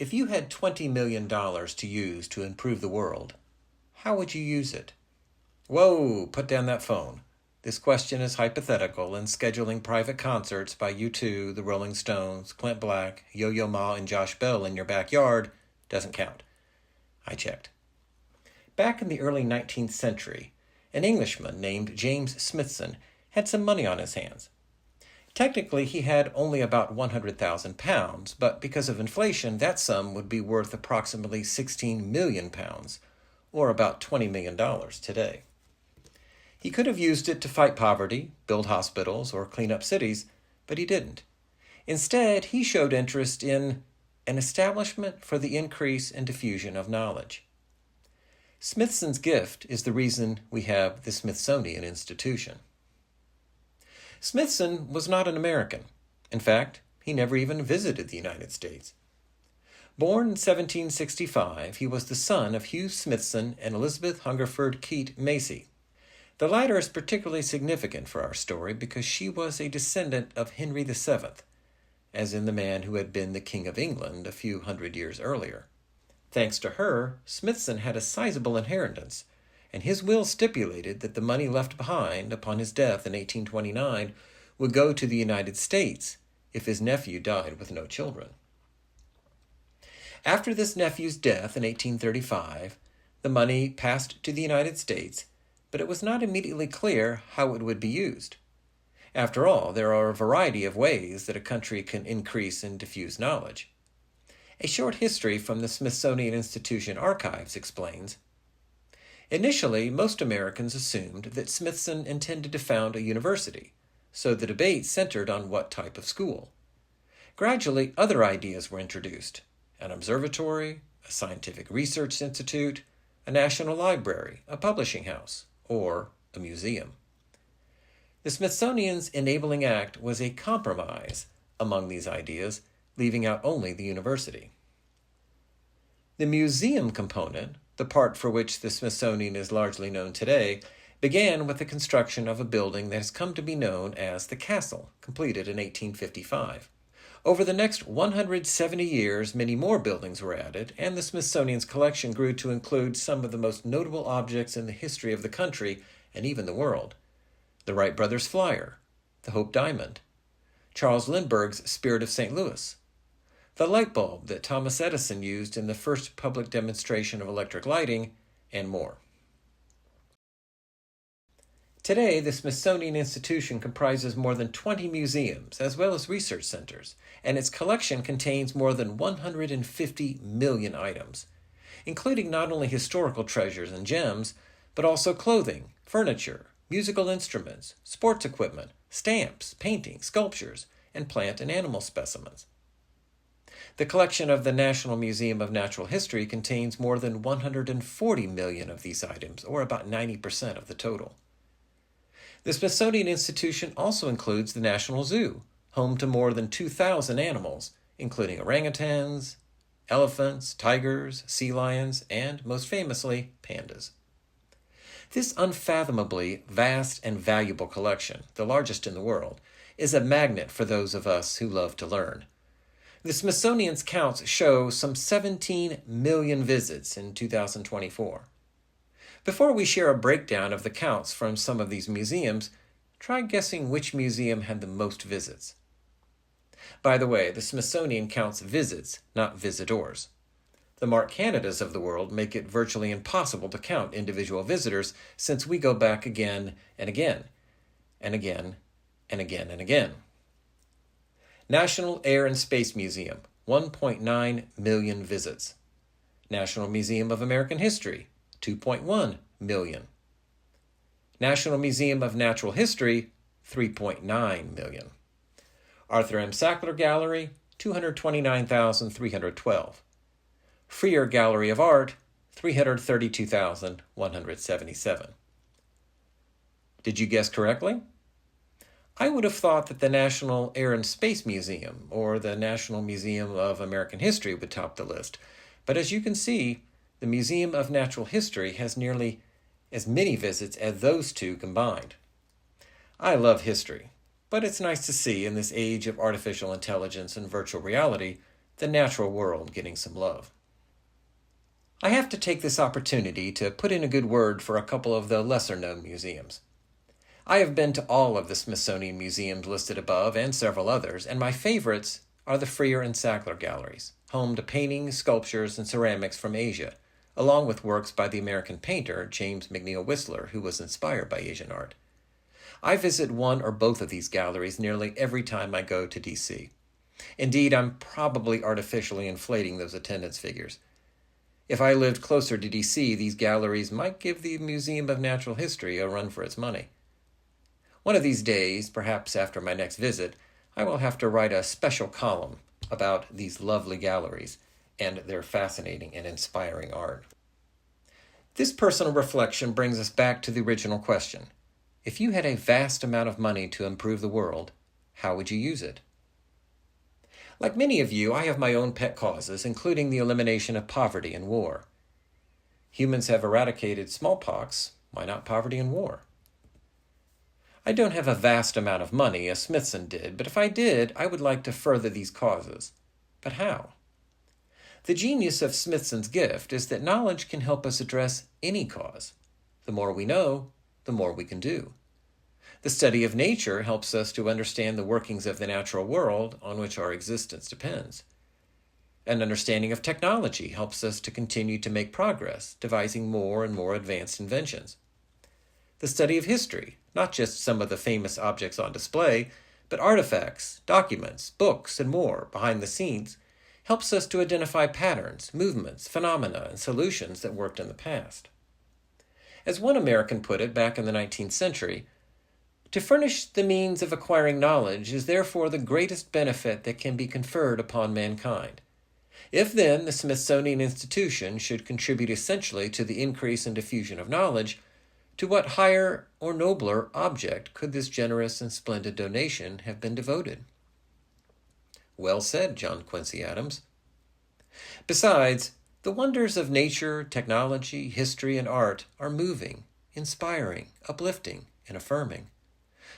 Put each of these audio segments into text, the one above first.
If you had $20 million to use to improve the world, how would you use it? Whoa, put down that phone. This question is hypothetical, and scheduling private concerts by U2, the Rolling Stones, Clint Black, Yo-Yo Ma, and Josh Bell in your backyard doesn't count. I checked. Back in the early 19th century, an Englishman named James Smithson had some money on his hands. Technically, he had only about £100,000, but because of inflation, that sum would be worth approximately £16 million, or about $20 million today. He could have used it to fight poverty, build hospitals, or clean up cities, but he didn't. Instead, he showed interest in an establishment for the increase and diffusion of knowledge. Smithson's gift is the reason we have the Smithsonian Institution. Smithson was not an American. In fact, he never even visited the United States. Born in 1765, he was the son of Hugh Smithson and Elizabeth Hungerford Keat Macy. The latter is particularly significant for our story because she was a descendant of Henry VII, as in the man who had been the King of England a few hundred years earlier. Thanks to her, Smithson had a sizable inheritance, and his will stipulated that the money left behind upon his death in 1829 would go to the United States if his nephew died with no children. After this nephew's death in 1835, the money passed to the United States, but it was not immediately clear how it would be used. After all, there are a variety of ways that a country can increase and diffuse knowledge. A short history from the Smithsonian Institution archives explains, initially, most Americans assumed that Smithson intended to found a university, so the debate centered on what type of school. Gradually, other ideas were introduced: an observatory, a scientific research institute, a national library, a publishing house, or a museum. The Smithsonian's Enabling Act was a compromise among these ideas, leaving out only the university. The museum component, the part for which the Smithsonian is largely known today, began with the construction of a building that has come to be known as the Castle, completed in 1855. Over the next 170 years, many more buildings were added, and the Smithsonian's collection grew to include some of the most notable objects in the history of the country and even the world: the Wright brothers' flyer, the Hope Diamond, Charles Lindbergh's Spirit of St. Louis, the light bulb that Thomas Edison used in the first public demonstration of electric lighting, and more. Today, the Smithsonian Institution comprises more than 20 museums, as well as research centers, and its collection contains more than 150 million items, including not only historical treasures and gems, but also clothing, furniture, musical instruments, sports equipment, stamps, paintings, sculptures, and plant and animal specimens. The collection of the National Museum of Natural History contains more than 140 million of these items, or about 90% of the total. The Smithsonian Institution also includes the National Zoo, home to more than 2,000 animals, including orangutans, elephants, tigers, sea lions, and, most famously, pandas. This unfathomably vast and valuable collection, the largest in the world, is a magnet for those of us who love to learn. The Smithsonian's counts show some 17 million visits in 2024. Before we share a breakdown of the counts from some of these museums, try guessing which museum had the most visits. By the way, the Smithsonian counts visits, not visitors. The Mark Canadas of the world make it virtually impossible to count individual visitors, since we go back again and again, and again, and again, and again. National Air and Space Museum, 1.9 million visits. National Museum of American History, 2.1 million. National Museum of Natural History, 3.9 million. Arthur M. Sackler Gallery, 229,312. Freer Gallery of Art, 332,177. Did you guess correctly? I would have thought that the National Air and Space Museum or the National Museum of American History would top the list, but as you can see, the Museum of Natural History has nearly as many visits as those two combined. I love history, but it's nice to see in this age of artificial intelligence and virtual reality the natural world getting some love. I have to take this opportunity to put in a good word for a couple of the lesser-known museums. I have been to all of the Smithsonian museums listed above and several others, and my favorites are the Freer and Sackler galleries, home to paintings, sculptures, and ceramics from Asia, along with works by the American painter James McNeill Whistler, who was inspired by Asian art. I visit one or both of these galleries nearly every time I go to D.C. Indeed, I'm probably artificially inflating those attendance figures. If I lived closer to D.C., these galleries might give the Museum of Natural History a run for its money. One of these days, perhaps after my next visit, I will have to write a special column about these lovely galleries and their fascinating and inspiring art. This personal reflection brings us back to the original question. If you had a vast amount of money to improve the world, how would you use it? Like many of you, I have my own pet causes, including the elimination of poverty and war. Humans have eradicated smallpox. Why not poverty and war? I don't have a vast amount of money, as Smithson did, but if I did, I would like to further these causes. But how? The genius of Smithson's gift is that knowledge can help us address any cause. The more we know, the more we can do. The study of nature helps us to understand the workings of the natural world on which our existence depends. An understanding of technology helps us to continue to make progress, devising more and more advanced inventions. The study of history, not just some of the famous objects on display, but artifacts, documents, books, and more behind the scenes, helps us to identify patterns, movements, phenomena, and solutions that worked in the past. As one American put it back in the 19th century, to furnish the means of acquiring knowledge is therefore the greatest benefit that can be conferred upon mankind. If then the Smithsonian Institution should contribute essentially to the increase and diffusion of knowledge, to what higher or nobler object could this generous and splendid donation have been devoted? Well said, John Quincy Adams. Besides, the wonders of nature, technology, history, and art are moving, inspiring, uplifting, and affirming.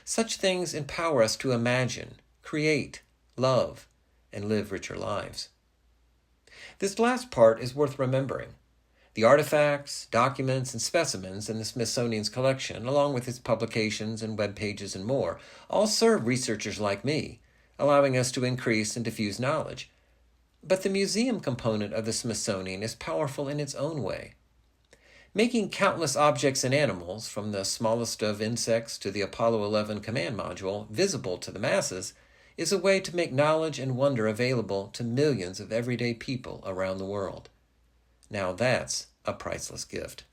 Such things empower us to imagine, create, love, and live richer lives. This last part is worth remembering. The artifacts, documents, and specimens in the Smithsonian's collection, along with its publications and web pages and more, all serve researchers like me, allowing us to increase and diffuse knowledge. But the museum component of the Smithsonian is powerful in its own way. Making countless objects and animals, from the smallest of insects to the Apollo 11 command module, visible to the masses, is a way to make knowledge and wonder available to millions of everyday people around the world. Now that's a priceless gift.